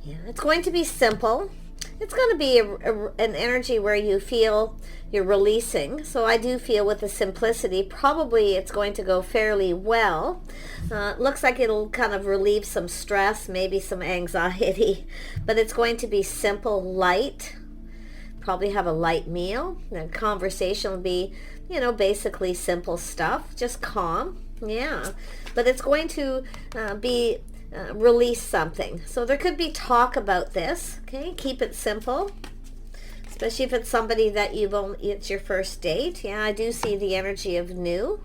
Yeah, it's going to be simple. It's going to be an energy where you feel you're releasing. So I do feel with the simplicity, probably it's going to go fairly well. Looks like it'll kind of relieve some stress, maybe some anxiety, but it's going to be simple, light. Probably have a light meal. The conversation will be, basically simple stuff, just calm. Yeah, but it's going to be release something. So there could be talk about this. Okay, keep it simple, especially if it's somebody that it's your first date. Yeah, I do see the energy of new.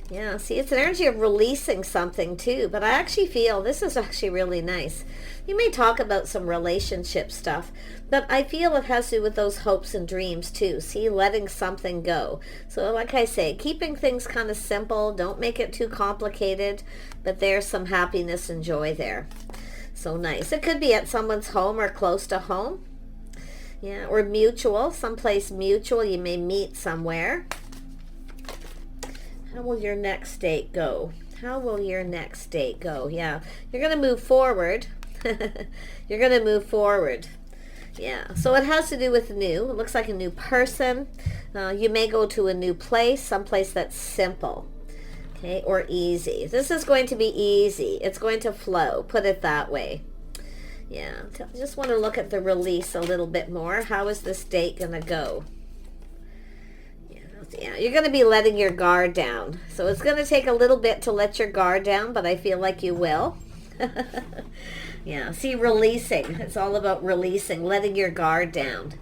Yeah, see, it's an energy of releasing something too, but I actually feel this is actually really nice. You may talk about some relationship stuff, but I feel it has to do with those hopes and dreams too. See, letting something go. So like I say, keeping things kind of simple, don't make it too complicated, but there's some happiness and joy there. So nice. It could be at someone's home or close to home. Yeah, or mutual, someplace mutual. You may meet somewhere. How will your next date go? How will your next date go? Yeah, you're going to move forward. You're going to move forward. Yeah, so it has to do with new. It looks like a new person. You may go to a new place, someplace that's simple, okay, or easy. This is going to be easy. It's going to flow, put it that way. Yeah, I just want to look at the release a little bit more. How is this date going to go? Yeah, you're going to be letting your guard down. So it's going to take a little bit to let your guard down, but I feel like you will. Yeah, see, releasing. It's all about releasing, letting your guard down.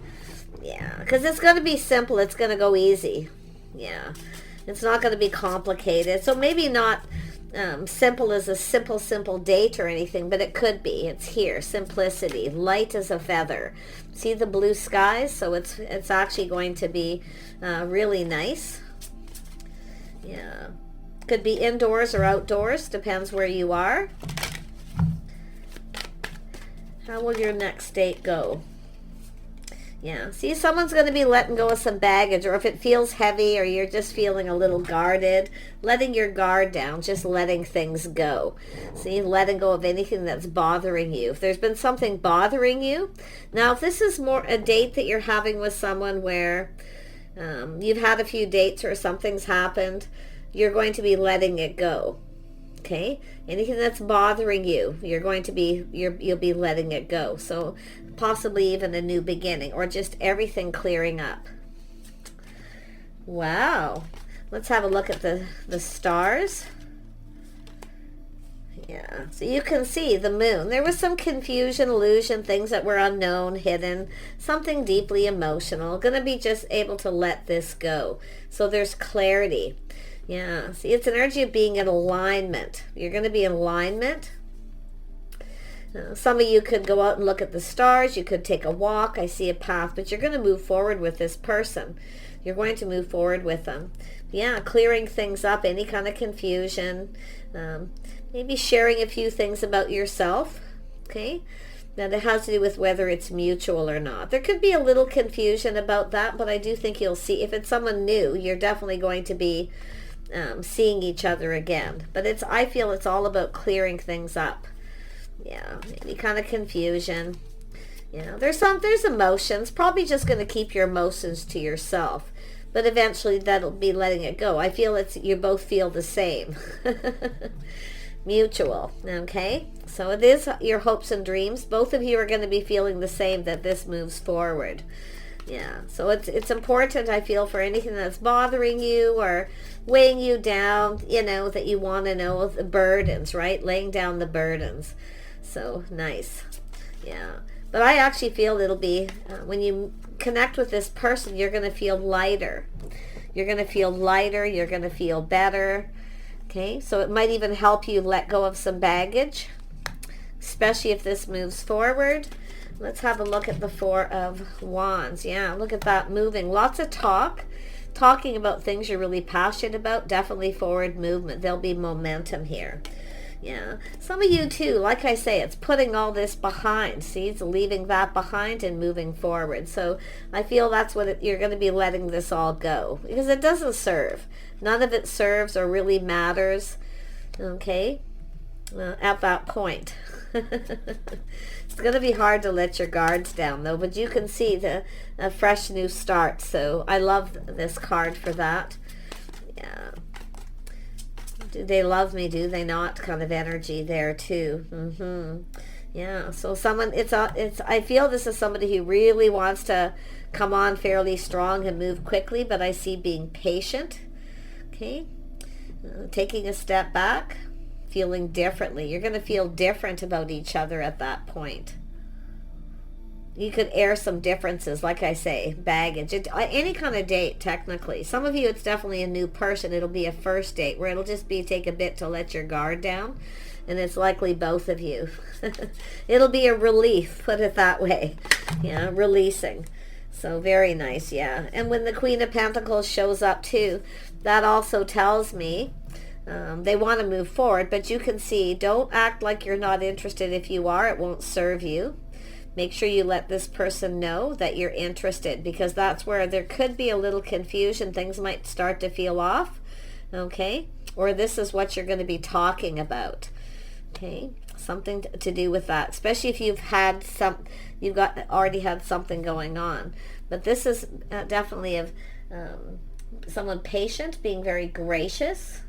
Yeah, because it's going to be simple. It's going to go easy. Yeah, it's not going to be complicated. So maybe not simple as a simple date or anything, but it could be. It's here, simplicity, light as a feather. See the blue skies? So it's actually going to be really nice. Yeah, could be indoors or outdoors, depends where you are. How will your next date go? Yeah, see, someone's going to be letting go of some baggage, or if it feels heavy or you're just feeling a little guarded, letting your guard down, just letting things go. See, letting go of anything that's bothering you. If there's been something bothering you, now if this is more a date that you're having with someone where you've had a few dates or something's happened, you're going to be letting it go. Okay, anything that's bothering you, you'll be letting it go. So possibly even a new beginning, or just everything clearing up. Wow, let's have a look at the stars. Yeah, so you can see the moon. There was some confusion, illusion, things that were unknown, hidden, something deeply emotional. Going to be just able to let this go. So there's clarity. Yeah, see, it's an energy of being in alignment. You're going to be in alignment. Some of you could go out and look at the stars. You could take a walk. I see a path, but you're going to move forward with this person. You're going to move forward with them. Yeah, clearing things up, any kind of confusion. Maybe sharing a few things about yourself. Okay, now that has to do with whether it's mutual or not. There could be a little confusion about that, but I do think you'll see, if it's someone new, you're definitely going to be seeing each other again. But I feel it's all about clearing things up. Yeah, maybe kind of confusion. There's emotions. Probably just going to keep your emotions to yourself, but eventually that'll be letting it go. I feel you both feel the same. Mutual. Okay, so it is your hopes and dreams. Both of you are going to be feeling the same, that this moves forward. Yeah, so it's important, I feel, for anything that's bothering you or weighing you down, that you want to know the burdens, right? Laying down the burdens. So nice. Yeah, but I actually feel it'll be, when you connect with this person, you're going to feel lighter. You're going to feel lighter. You're going to feel better. Okay, so it might even help you let go of some baggage, especially if this moves forward. Let's have a look at the Four of Wands. Yeah, look at that moving. Lots of talking about things you're really passionate about. Definitely forward movement. There'll be momentum here. Yeah, some of you too, like I say, it's putting all this behind. See, it's leaving that behind and moving forward. So I feel that's what you're going to be letting this all go, because it doesn't serve. None of it serves or really matters, okay, at that point. It's going to be hard to let your guards down, though, but you can see a fresh new start. So I love this card for that. Yeah. Do they love me? Do they not? Kind of energy there, too. Yeah. So someone, I feel this is somebody who really wants to come on fairly strong and move quickly, but I see being patient. Okay. Taking a step back. Feeling differently. You're going to feel different about each other at that point. You could air some differences, like I say, baggage. Any kind of date, technically. Some of you, it's definitely a new person. It'll be a first date where it'll just be take a bit to let your guard down. And it's likely both of you. It'll be a relief, put it that way. Yeah, releasing. So very nice, yeah. And when the Queen of Pentacles shows up too, that also tells me they want to move forward, but you can see, don't act like you're not interested. If you are, it won't serve you. Make sure you let this person know that you're interested, because that's where there could be a little confusion. Things might start to feel off, okay? Or this is what you're going to be talking about, okay? Something to do with that, especially if you've already had something going on. But this is definitely of someone patient, being very gracious.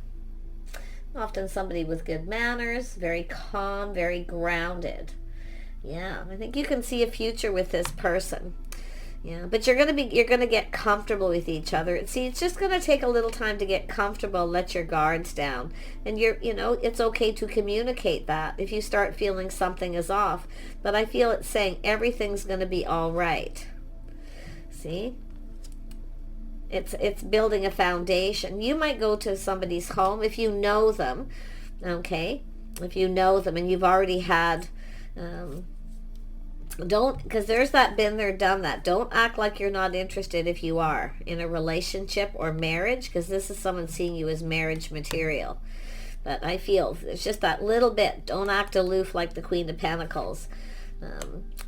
Often somebody with good manners, very calm, very grounded. Yeah, I think you can see a future with this person. Yeah, but you're gonna get comfortable with each other. See, it's just gonna take a little time to get comfortable, let your guards down. And it's okay to communicate that if you start feeling something is off. But I feel it's saying everything's gonna be all right. See? It's building a foundation. You might go to somebody's home if you know them, okay? If you know them and you've already had, because there's that been there, done that. Don't act like you're not interested if you are in a relationship or marriage, because this is someone seeing you as marriage material. But I feel it's just that little bit. Don't act aloof like the Queen of Pentacles.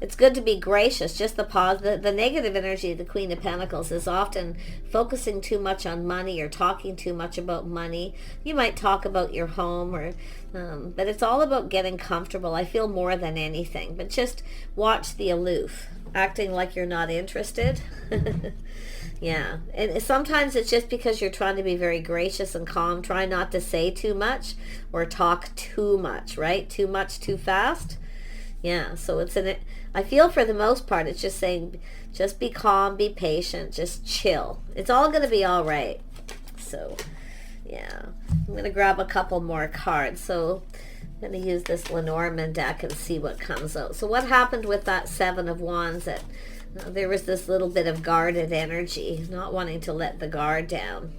It's good to be gracious. Just the negative energy of the Queen of Pentacles is often focusing too much on money or talking too much about money. You might talk about your home, but it's all about getting comfortable. I feel more than anything. But just watch the aloof, acting like you're not interested. Yeah, and sometimes it's just because you're trying to be very gracious and calm. Try not to say too much or talk too much, right? Too much, too fast. Yeah, so I feel for the most part, it's just saying, just be calm, be patient, just chill. It's all going to be all right. So, yeah. I'm going to grab a couple more cards. So, I'm going to use this Lenormand deck and see what comes out. So, what happened with that Seven of Wands? That there was this little bit of guarded energy, not wanting to let the guard down.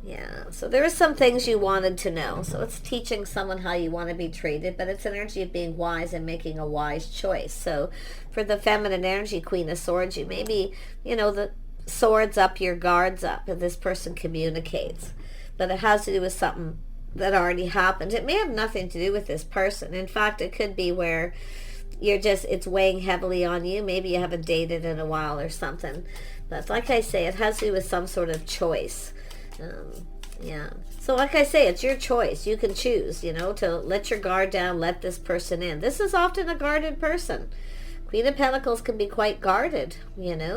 Yeah, so there are some things you wanted to know. So it's teaching someone how you want to be treated, but it's energy of being wise and making a wise choice. So for the feminine energy, Queen of Swords, you maybe, the swords up, your guards up, and this person communicates. But it has to do with something that already happened. It may have nothing to do with this person. In fact, it could be where it's weighing heavily on you. Maybe you haven't dated in a while or something. But like I say, it has to do with some sort of choice. Yeah. So like I say, it's your choice. You can choose, to let your guard down, let this person in. This is often a guarded person. Queen of Pentacles can be quite guarded, Okay,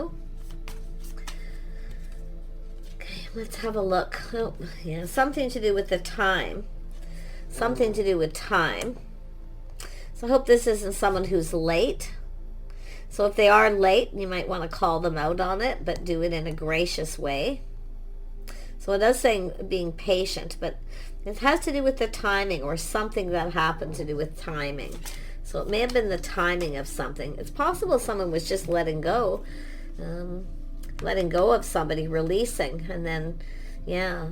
let's have a look. Oh, yeah, something to do with the time. Something to do with time. So I hope this isn't someone who's late. So if they are late, you might want to call them out on it, but do it in a gracious way. So it does say being patient, but it has to do with the timing or something that happened to do with timing. So it may have been the timing of something. It's possible someone was just letting go of somebody, releasing, and then, yeah.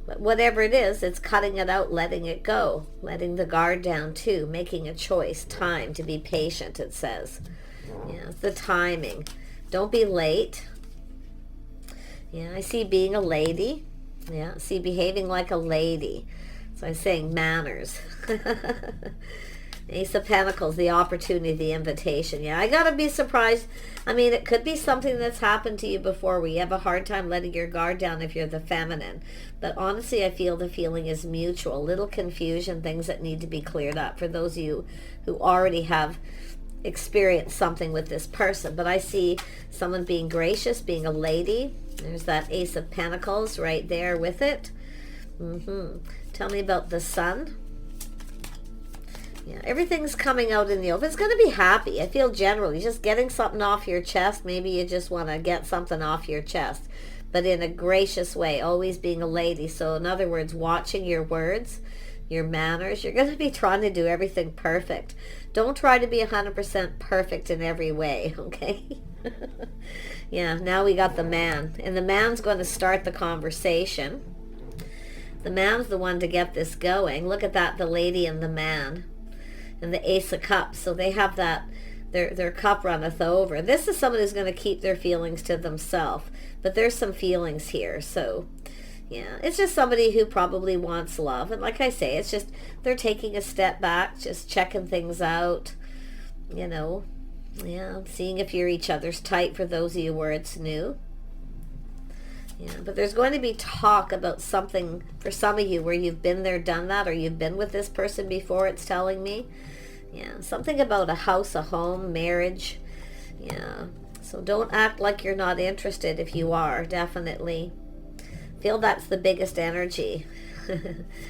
But whatever it is, it's cutting it out, letting it go, letting the guard down too, making a choice, time to be patient, it says. Yeah, it's the timing. Don't be late. Yeah, I see being a lady. Yeah, I see behaving like a lady. So I'm saying manners. Ace of Pentacles, the opportunity, the invitation. Yeah, I gotta be surprised. I mean, it could be something that's happened to you before where you have a hard time letting your guard down if you're the feminine. But honestly, I feel the feeling is mutual. Little confusion, things that need to be cleared up for those of you who already have experienced something with this person. But I see someone being gracious, being a lady. There's that Ace of Pentacles right there with it. Tell me about the Sun. Yeah, everything's coming out in the open. It's going to be happy. I feel generally just getting something off your chest. Maybe you just want to get something off your chest, but in a gracious way, always being a lady. So in other words, watching your words, your manners. You're going to be trying to do everything perfect. Don't try to be 100% perfect in every way, okay? Yeah, now we got the man. And the man's going to start the conversation. The man's the one to get this going. Look at that, the lady and the man. And the Ace of Cups. So they have that, their cup runneth over. This is someone who's going to keep their feelings to themselves. But there's some feelings here. So, yeah, it's just somebody who probably wants love. And like I say, it's just they're taking a step back, just checking things out. You know, yeah, seeing if you're each other's type for those of you where it's new. Yeah, but there's going to be talk about something for some of you where you've been there, done that, or you've been with this person before, it's telling me. Yeah, something about a house, a home, marriage. Yeah, so don't act like you're not interested if you are, definitely. Feel that's the biggest energy.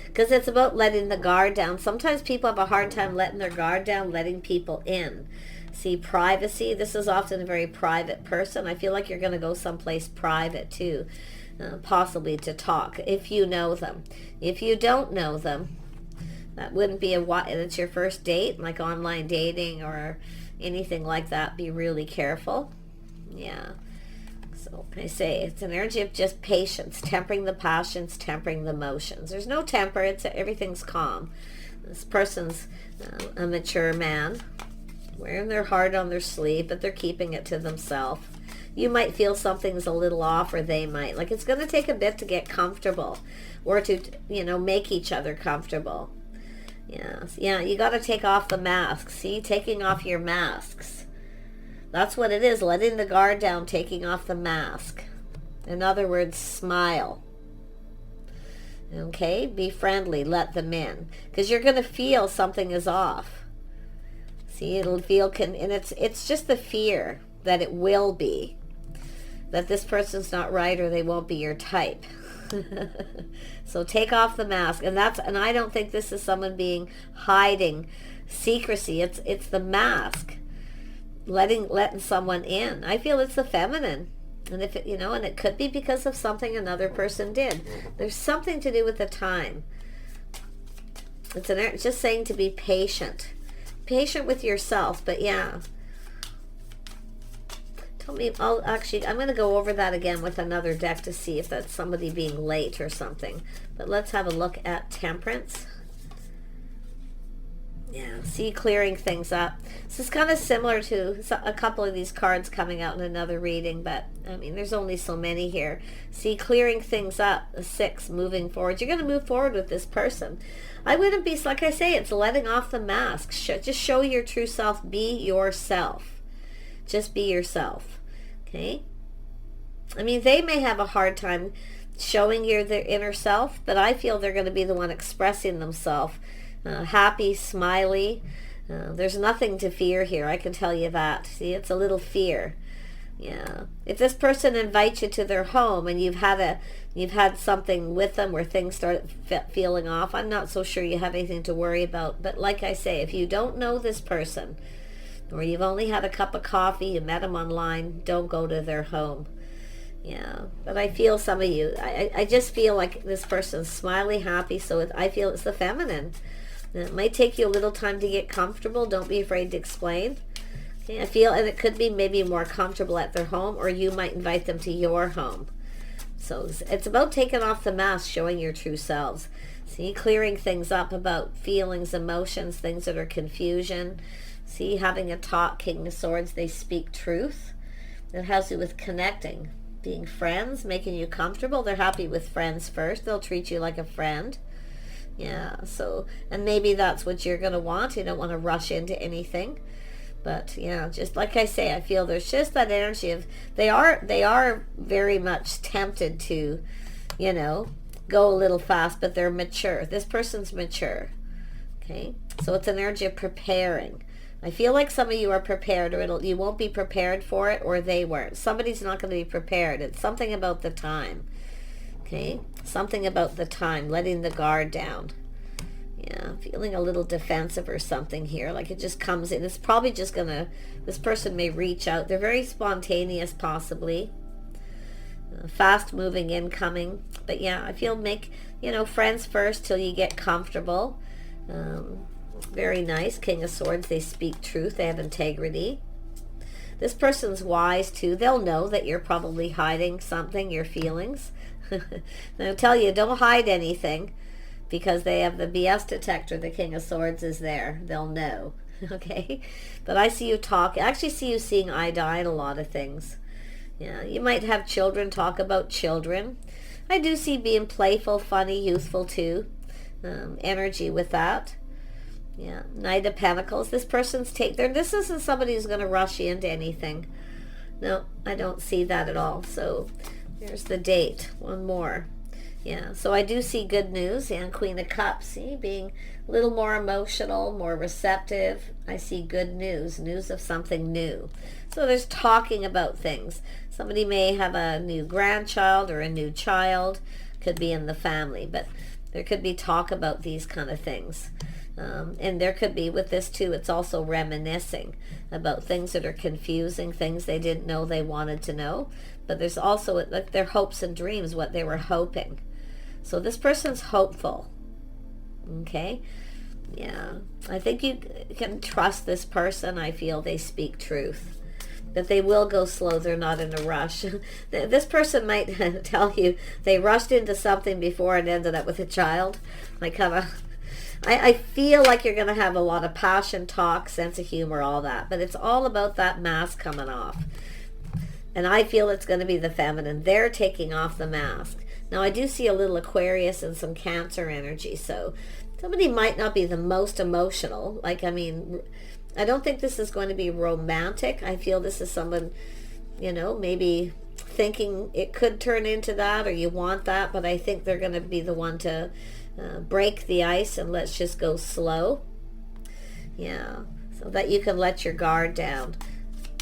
Because it's about letting the guard down. Sometimes people have a hard time letting their guard down, letting people in. See, privacy. This is often a very private person. I feel like you're going to go someplace private too, possibly to talk, if you know them. If you don't know them, that wouldn't be it's your first date, like online dating or anything like that. Be really careful. Yeah. So I say it's an energy of just patience, tempering the passions, tempering the emotions. There's no temper. Everything's calm. This person's a mature man, wearing their heart on their sleeve, but they're keeping it to themselves. You might feel something's a little off, or they might. Like, it's going to take a bit to get comfortable, or to, make each other comfortable. Yeah, you got to take off the masks. See, taking off your masks. That's what it is, letting the guard down, taking off the mask. In other words, smile. Okay, be friendly, let them in. Because you're going to feel something is off. See, it'll feel, and it's just the fear that it will be. That this person's not right, or they won't be your type. So take off the mask. And I don't think this is someone hiding secrecy. It's the mask. Letting someone in. I feel it's the feminine. And if it, and it could be because of something another person did. There's something to do with the time. It's just saying to be patient. Patient with yourself, but yeah. Tell me, I'm going to go over that again with another deck to see if that's somebody being late or something. But let's have a look at Temperance. Yeah, see, clearing things up. This is kind of similar to a couple of these cards coming out in another reading, but I mean, there's only so many here. See, clearing things up, the 6, moving forward. You're going to move forward with this person. I wouldn't be, like I say, it's letting off the mask. Just show your true self. Be yourself. Just be yourself. Okay? I mean, they may have a hard time showing their inner self, but I feel they're going to be the one expressing themselves. Happy, smiley. There's nothing to fear here. I can tell you that. See, it's a little fear. Yeah. If this person invites you to their home and you've had something with them where things start feeling off, I'm not so sure you have anything to worry about. But like I say, if you don't know this person, or you've only had a cup of coffee, you met them online, don't go to their home. Yeah, but I feel some of you, I just feel like this person's smiley, happy, so I feel it's the feminine. And it might take you a little time to get comfortable. Don't be afraid to explain. Okay, I feel, and it could be maybe more comfortable at their home, or you might invite them to your home. So it's about taking off the mask, showing your true selves. See, clearing things up about feelings, emotions, things that are confusion. See, having a talk, King of Swords, they speak truth. It has to do with connecting, being friends, making you comfortable. They're happy with friends first. They'll treat you like a friend. Yeah, so, and maybe that's what you're going to want. You don't want to rush into anything. But yeah, just like I say, I feel there's just that energy of they are very much tempted to, you know, go a little fast, but they're mature. This person's mature. Okay, so it's an energy of preparing. I feel like some of you are prepared, or you won't be prepared for it, or they weren't. Somebody's not going to be prepared. It's something about the time. Okay, something about the time, letting the guard down. Yeah, feeling a little defensive or something here, like it just comes in. It's probably just gonna, this person may reach out. They're very spontaneous, possibly. Fast moving, incoming. But yeah, I feel make, friends first till you get comfortable. Very nice. King of Swords, they speak truth. They have integrity. This person's wise too. They'll know that you're probably hiding something, your feelings. They'll tell you, don't hide anything. Because they have the BS detector, the King of Swords is there. They'll know. Okay? But I see you talk. I actually see you seeing eye to eye in a lot of things. Yeah, you might have children, talk about children. I do see being playful, funny, youthful too. Energy with that. Yeah, Knight of Pentacles. This person's this isn't somebody who's going to rush you into anything. No, I don't see that at all. So there's the date. One more. Yeah, so I do see good news. And Queen of Cups, see, being a little more emotional, more receptive. I see good news, news of something new. So there's talking about things. Somebody may have a new grandchild or a new child. Could be in the family, but there could be talk about these kind of things. And there could be, with this too, it's also reminiscing about things that are confusing, things they didn't know they wanted to know. But there's also like their hopes and dreams, what they were hoping. So this person's hopeful. Okay? Yeah. I think you can trust this person. I feel they speak truth. That they will go slow. They're not in a rush. This person might tell you they rushed into something before and ended up with a child. I feel like you're going to have a lot of passion, talk, sense of humor, all that. But it's all about that mask coming off. And I feel it's going to be the feminine. They're taking off the mask. Now, I do see a little Aquarius and some Cancer energy. So somebody might not be the most emotional. I don't think this is going to be romantic. I feel this is someone, maybe thinking it could turn into that or you want that. But I think they're going to be the one to break the ice and let's just go slow. Yeah, so that you can let your guard down.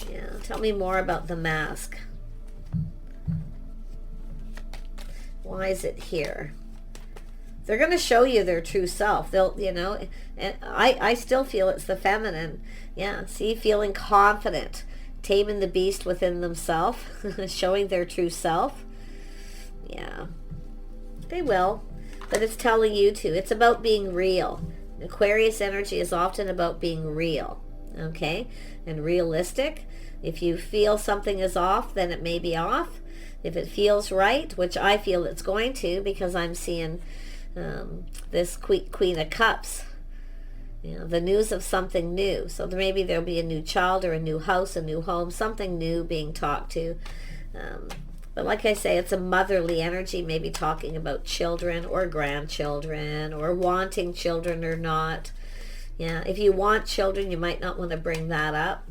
Yeah, tell me more about the mask. Why is it here? They're going to show you their true self. They'll, and I still feel it's the feminine. Yeah, see, feeling confident, taming the beast within themselves, showing their true self. Yeah, they will. But it's telling you to. It's about being real. Aquarius energy is often about being real. Okay? And realistic. If you feel something is off, then it may be off. If it feels right, which I feel it's going to, because I'm seeing this Queen of Cups. The news of something new. So maybe there'll be a new child or a new house, a new home, something new being talked to. But like I say, it's a motherly energy, maybe talking about children or grandchildren or wanting children or not. Yeah, if you want children, you might not want to bring that up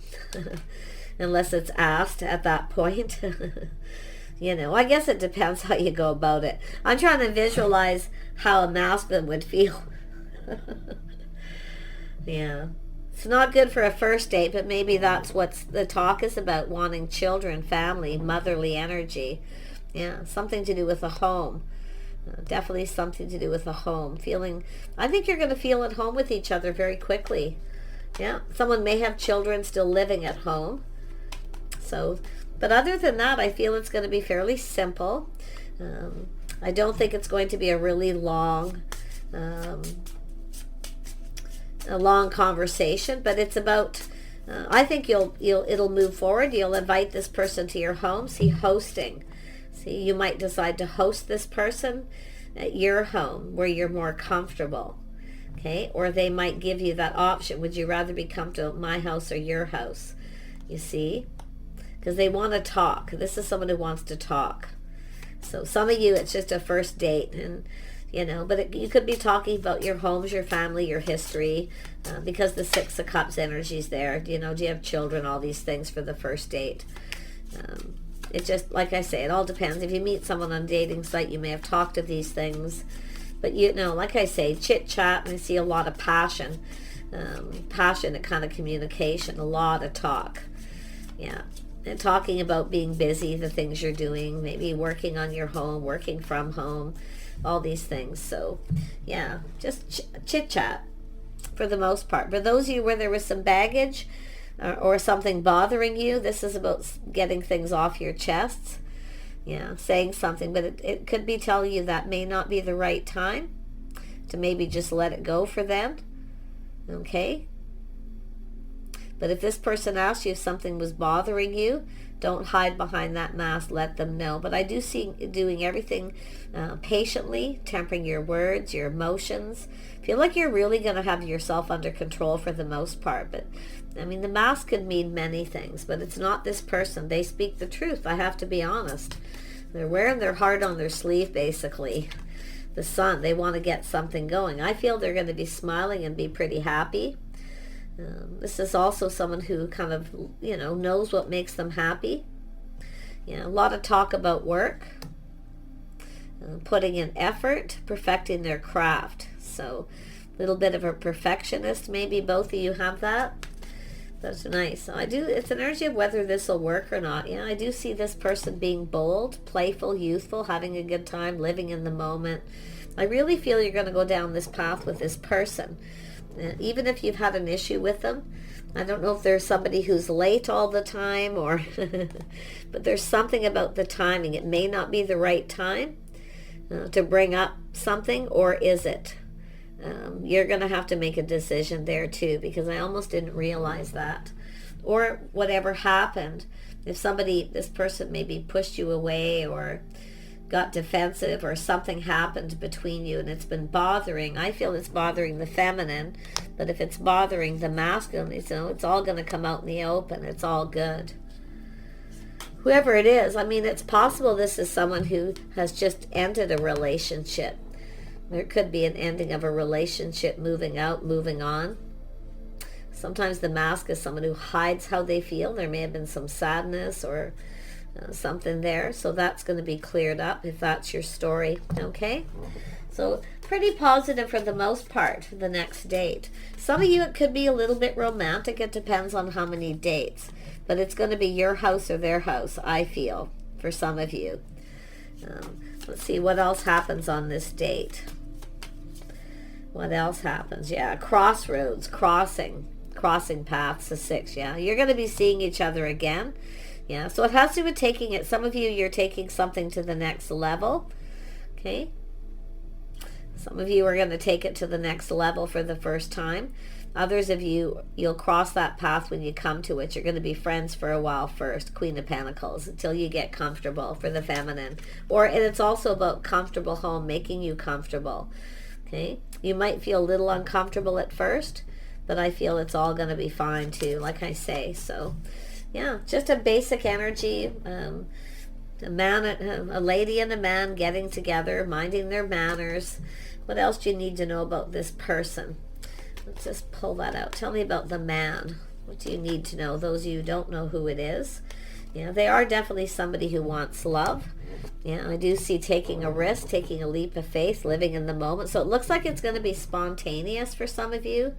unless it's asked at that point. I guess it depends how you go about it. I'm trying to visualize how a masculine would feel. Yeah. It's not good for a first date, but maybe that's what the talk is about, wanting children, family, motherly energy. Yeah, something to do with a home. Definitely something to do with a home. I think you're going to feel at home with each other very quickly. Yeah, someone may have children still living at home. But other than that, I feel it's going to be fairly simple. I don't think it's going to be a really long conversation, but it's about I think it'll move forward. You'll invite this person to your home. See, hosting. See, you might decide to host this person at your home where you're more comfortable. Okay, or they might give you that option. Would you rather be comfortable at my house or your house? You see, because they want to talk. This is someone who wants to talk. So some of you, it's just a first date, and you know, but you could be talking about your homes, your family, your history, because the Six of Cups energy is there. You know, do you have children, all these things for the first date. It just, like I say, it all depends. If you meet someone on a dating site, you may have talked of these things. But, you know, like I say, chit-chat, and I see a lot of passion, passionate kind of communication, a lot of talk. Yeah. And talking about being busy, the things you're doing, maybe working on your home, working from home, all these things. So, yeah, just chit-chat for the most part. For those of you where there was some baggage, or something bothering you, this is about getting things off your chests. Yeah, saying something, but it could be telling you that may not be the right time to maybe just let it go for them. Okay? But if this person asks you if something was bothering you, don't hide behind that mask, let them know. But I do see doing everything patiently, tempering your words, your emotions. Feel like you're really going to have yourself under control for the most part. But, I mean, the mask could mean many things, but it's not this person. They speak the truth, I have to be honest. They're wearing their heart on their sleeve, basically. The sun, they want to get something going. I feel they're going to be smiling and be pretty happy. This is also someone who kind of, you know, knows what makes them happy. Yeah, a lot of talk about work, putting in effort, perfecting their craft. So, a little bit of a perfectionist. Maybe both of you have that. That's nice. So it's an energy of whether this will work or not. Yeah, I do see this person being bold, playful, youthful, having a good time, living in the moment. I really feel you're going to go down this path with this person. Even if you've had an issue with them, I don't know if there's somebody who's late all the time, or but there's something about the timing. It may not be the right time to bring up something, or is it? You're going to have to make a decision there too, because I almost didn't realize that. Or whatever happened, if this person maybe pushed you away or got defensive, or something happened between you and it's been bothering. I feel it's bothering the feminine, but if it's bothering the masculine, you know, it's all going to come out in the open. It's all good. Whoever it is, I mean, it's possible this is someone who has just ended a relationship. There could be an ending of a relationship, moving out, moving on. Sometimes the mask is someone who hides how they feel. There may have been some sadness or something there, so that's going to be cleared up if that's your story. Okay, so pretty positive for the most part for the next date. Some of you, it could be a little bit romantic. It depends on how many dates, but it's going to be your house or their house, I feel, for some of you. Let's see what else happens on this date. What else happens? Yeah, crossroads, crossing paths, the 6. Yeah, you're going to be seeing each other again. Yeah, so it has to do with taking it. Some of you, you're taking something to the next level. Okay. Some of you are going to take it to the next level for the first time. Others of you, you'll cross that path when you come to it. You're going to be friends for a while first, Queen of Pentacles, until you get comfortable for the feminine. And it's also about comfortable home, making you comfortable. Okay. You might feel a little uncomfortable at first, but I feel it's all going to be fine too, like I say. So, yeah, just a basic energy. A lady and a man getting together, minding their manners. What else do you need to know about this person? Let's just pull that out. Tell me about the man. What do you need to know? Those of you who don't know who it is. Yeah, they are definitely somebody who wants love. Yeah, I do see taking a risk, taking a leap of faith, living in the moment. So it looks like it's going to be spontaneous for some of you.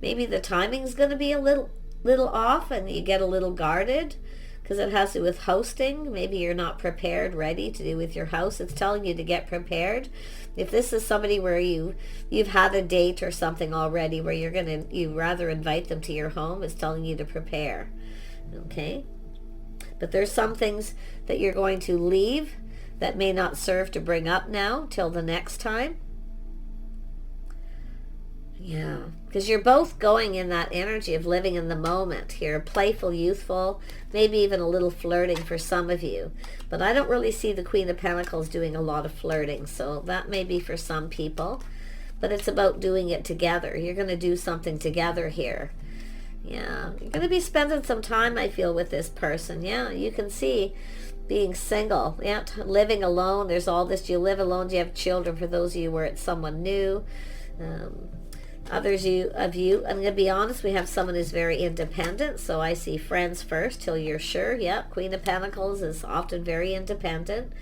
Maybe the timing's going to be a little off and you get a little guarded because it has to do with hosting. Maybe you're not prepared, ready to do with your house. It's telling you to get prepared. If this is somebody where you've had a date or something already where you rather invite them to your home, it's telling you to prepare. Okay? But there's some things that you're going to leave that may not serve to bring up now till the next time. Yeah, because you're both going in that energy of living in the moment here, playful, youthful, maybe even a little flirting for some of you. But I don't really see the Queen of Pentacles doing a lot of flirting, so that may be for some people. But it's about doing it together. You're going to do something together here. Yeah, you're going to be spending some time, I feel, with this person. Yeah, you can see being single, yeah, living alone. There's all this, do you live alone, do you have children, for those of you where it's someone new. Others of you, I'm going to be honest, we have someone who's very independent, so I see friends first till you're sure. Yeah, Queen of Pentacles is often very independent,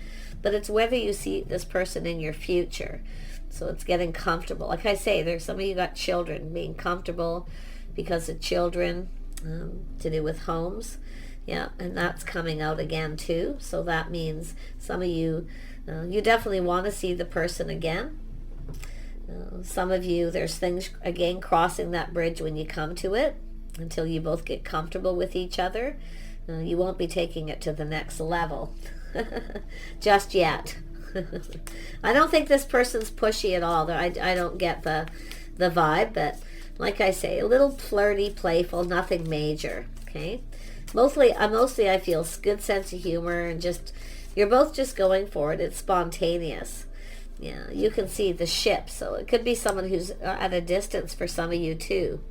but it's whether you see this person in your future. So it's getting comfortable. Like I say, there's some of you got children, being comfortable because of children, to do with homes. Yeah, and that's coming out again too. So that means some of you, you definitely want to see the person again. Some of you, there's things, again, crossing that bridge when you come to it, until you both get comfortable with each other. You won't be taking it to the next level just yet. I don't think this person's pushy at all. I don't get the vibe, but like I say, a little flirty, playful, nothing major, okay? Mostly I feel good sense of humor, and just, you're both just going for it. It's spontaneous. Yeah, you can see the ship, so it could be someone who's at a distance for some of you too.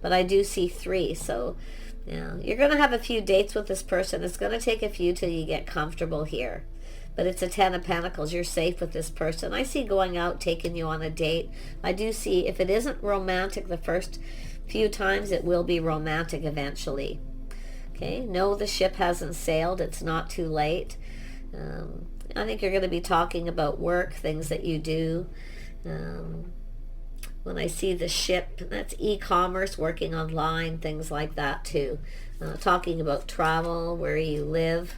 But I do see 3, so yeah, you're going to have a few dates with this person. It's going to take a few till you get comfortable here. But it's a 10 of Pentacles. You're safe with this person. I see going out, taking you on a date. I do see, if it isn't romantic the first few times, it will be romantic eventually. Okay, no, the ship hasn't sailed. It's not too late. I think you're going to be talking about work, things that you do. When I see the ship, that's e-commerce, working online, things like that too. Talking about travel, where you live,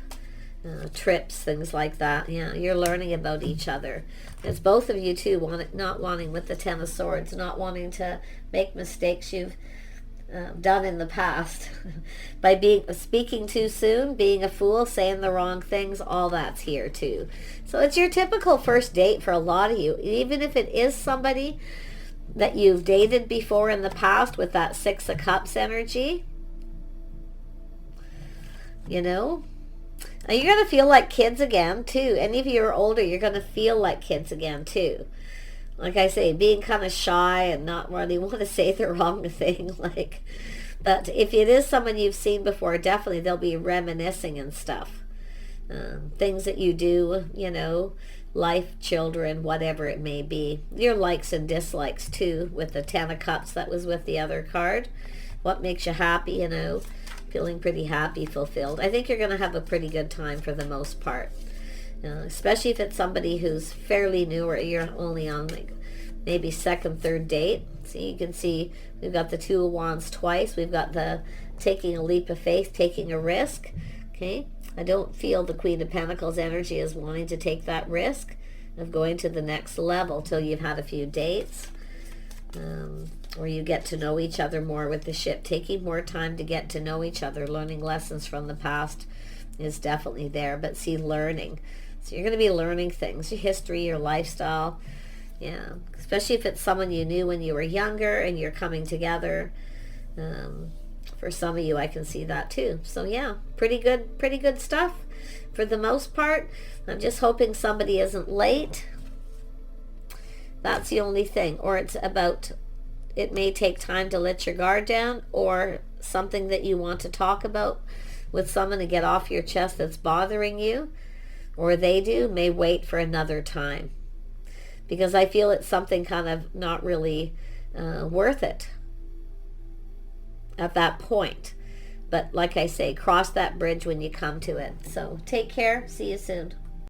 trips, things like that. Yeah, you're learning about each other. It's both of you too, not wanting, with the 10 of Swords, not wanting to make mistakes you've done in the past by speaking too soon, being a fool, saying the wrong things. All that's here too. So it's your typical first date for a lot of you, even if it is somebody that you've dated before in the past with that 6 of Cups energy. You know, and you're going to feel like kids again too. Any of you are older, you're going to feel like kids again too. Like I say, being kind of shy and not really want to say the wrong thing. But if it is someone you've seen before, definitely they'll be reminiscing and stuff. Things that you do, you know, life, children, whatever it may be. Your likes and dislikes too, with the 10 of Cups that was with the other card. What makes you happy, you know, feeling pretty happy, fulfilled. I think you're going to have a pretty good time for the most part. Especially if it's somebody who's fairly new, or you're only on like maybe second, third date. See, you can see we've got the 2 of Wands twice. We've got the taking a leap of faith, taking a risk. Okay, I don't feel the Queen of Pentacles energy is wanting to take that risk of going to the next level till you've had a few dates, or you get to know each other more with the ship. Taking more time to get to know each other, learning lessons from the past is definitely there. But see, learning. So you're going to be learning things, your history, your lifestyle. Yeah, especially if it's someone you knew when you were younger and you're coming together. For some of you, I can see that too. So yeah, pretty good stuff for the most part. I'm just hoping somebody isn't late. That's the only thing. Or it's about, it may take time to let your guard down, or something that you want to talk about with someone to get off your chest that's bothering you, or they do, may wait for another time. Because I feel it's something kind of not really worth it at that point. But like I say, cross that bridge when you come to it. So take care. See you soon.